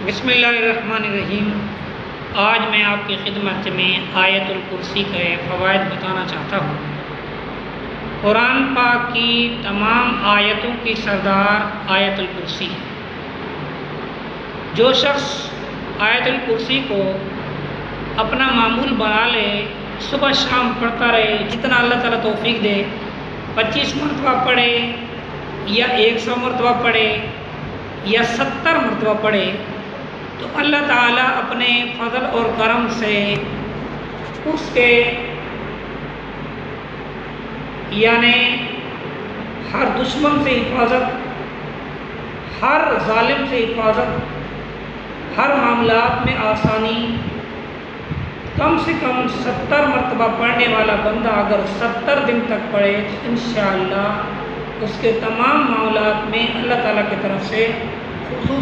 بسم اللہ الرحمن الرحیم۔ آج میں آپ کی خدمت میں آیت الکرسی کے فوائد بتانا چاہتا ہوں۔ قرآن پاک کی تمام آیتوں کی سردار آیت الکرسی ہے۔ جو شخص آیت الکرسی کو اپنا معمول بنا لے، صبح شام پڑھتا رہے، جتنا اللہ تعالیٰ توفیق دے، 25 مرتبہ پڑھے یا 100 مرتبہ پڑھے یا 70 مرتبہ پڑھے، تو اللہ تعالیٰ اپنے فضل اور کرم سے اس کے یعنی ہر دشمن سے حفاظت، ہر ظالم سے حفاظت، ہر معاملات میں آسانی، کم سے کم 70 مرتبہ پڑھنے والا بندہ اگر 70 دن تک پڑھے تو انشاءاللہ اس کے تمام معاملات میں اللہ تعالیٰ کی طرف سے خصوص